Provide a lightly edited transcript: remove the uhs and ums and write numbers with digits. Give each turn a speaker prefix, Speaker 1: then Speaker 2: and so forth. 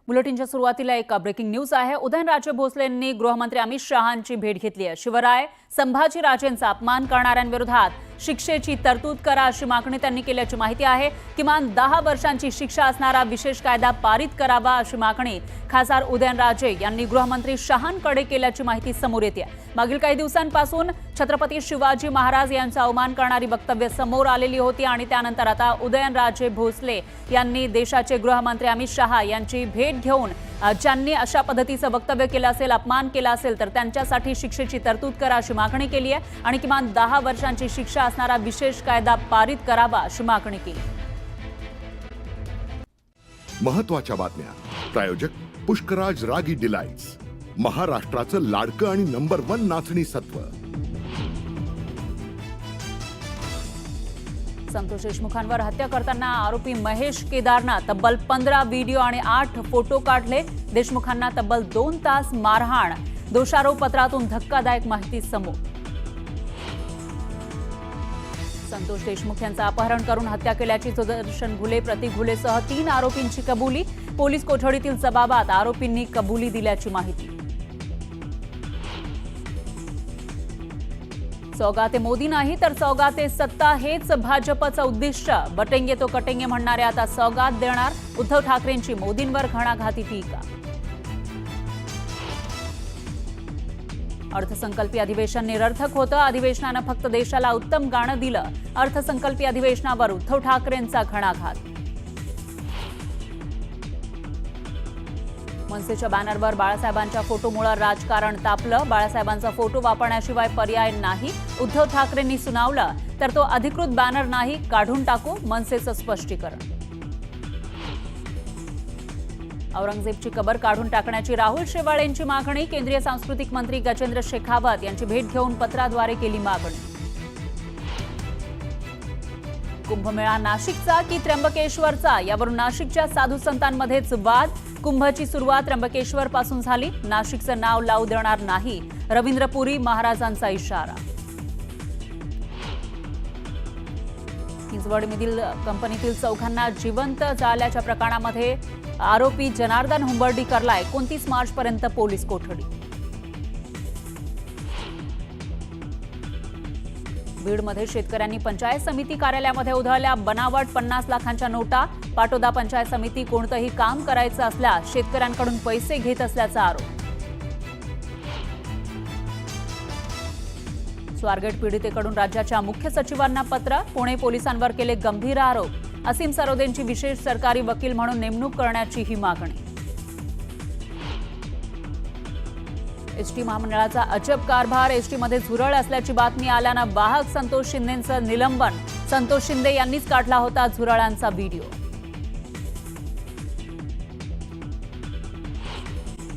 Speaker 1: बुलेटिनच्या सुरुवातीला एक breaking news आहे। उदयनराजे भोसलेंनी गृहमंत्री अमित शहांची भेट घेतली आहे। शिवराय संभाजीराजेंचा अपमान करणाऱ्यांविरोधात शिक्षेची तरतूद करा अशी मागणी त्यांनी केल्याची माहिती आहे। किमान 10 वर्षांची शिक्षा असणारा विशेष कायदा पारित करावा अशी मागणी खासदार उदयनराजे यांनी गृहमंत्री शहांकडे केल्याची माहिती समोर येते आहे। मागील काही दिवसांपासून छत्रपती शिवाजी महाराज यांचा अवमान करणारी वक्तव्य समोर आलेली होती आणि त्यानंतर आता उदयनराजे भोसले यांनी देशाचे गृहमंत्री अमित शहा यांची भेट घेऊन ज्यांनी अशा पद्धतीचं वक्तव्य केलं असेल, अपमान केला असेल तर त्यांच्यासाठी शिक्षेची तरतूद करा अशी मागणी केली आहे आणि किमान 10 वर्षांची शिक्षा असणारा विशेष कायदा पारित करावा अशी मागणी केली।
Speaker 2: महत्त्वाच्या बातम्या प्रायोजक पुष्कराज रागी डिलाइट्स, महाराष्ट्राचं लाडकं आणि नंबर 1 नाचणी सत्व।
Speaker 1: संतोष देशमुखांवर हत्या करताना आरोपी महेश केदारना तब्बल 15 व्हिडिओ आणि 8 फोटो काढले। देशमुखांना तब्बल 2 तास मारहाण, दोषारोप पत्रातून धक्कादायक माहिती समोर। संतोष देशमुख यांचं अपहरण करून हत्या केल्याची सुदर्शन घुले, प्रतीक घुलेसह 3 आरोपींची कबुली। पोलीस कोठडीतील जबाबात आरोपींनी कबुली दिल्याची माहिती। सौगाते मोदी नाही तर सौगाते सत्ता हेच भाजपचं उद्दिष्ट। बटेंगे तो कटेंगे म्हणणारे आता सौगात देणार। उद्धव ठाकरेंची मोदींवर घणाघाती टीका। अर्थसंकल्पीय अधिवेशन निरर्थक होतं। अधिवेशनानं फक्त देशाला उत्तम गाणं दिलं। अर्थसंकल्पीय अधिवेशनावर उद्धव ठाकरेंचा घणाघात। मनसेच्या बॅनरवर बाळासाहेबांच्या फोटोमुळे राजकारण तापलं। बाळासाहेबांचा फोटो वापरण्याशिवाय पर्याय नाही, उद्धव ठाकरेंनी सुनावलं। तर तो अधिकृत बॅनर नाही, काढून टाकू, मनसेचं स्पष्टीकरण। औरंगजेबची कबर काढून टाकण्याची राहुल शेवाळेंची मागणी। केंद्रीय सांस्कृतिक मंत्री गजेंद्र शेखावत यांची भेट घेऊन पत्राद्वारे केली मागणी। कुंभमेळा नाशिकचा की त्र्यंबकेश्वरचा, यावरून नाशिकच्या साधू संतांमध्येच वाद। कुंभची सुरुवात त्र्यंबकेश्वर पासून झाली, नाशिकचं नाव लावू देणार नाही, रवींद्र पुरी महाराजांचा इशारा। हिंजवडीमधील कंपनीतील चौघांना जिवंत जाळल्याच्या प्रकरणामध्ये आरोपी जनार्दन हुंबर्डीकरला 29 मार्चपर्यंत पोलीस कोठडी। बीडमध्ये शेतकऱ्यांनी पंचायत समिती कार्यालयामध्ये उधळल्या बनावट 50 लाखांच्या नोटा। पाटोदा पंचायत समिती कोणतंही काम करायचं असल्यास शेतकऱ्यांकडून पैसे घेत असल्याचा आरोप। स्वारगेट पीडितेकडून राज्याच्या मुख्य सचिवांना पत्र, पुणे पोलिसांवर केले गंभीर आरोप। असीम सरोदेंची विशेष सरकारी वकील म्हणून नेमणूक करण्याची ही मागणी। एसटी महामंडळाचा अजब कारभार, एसटीमध्ये झुरळ असल्याची बातमी आल्यानं वाहक संतोष शिंदेंचं निलंबन। संतोष शिंदे यांनीच काढला होता झुरळांचा व्हिडिओ।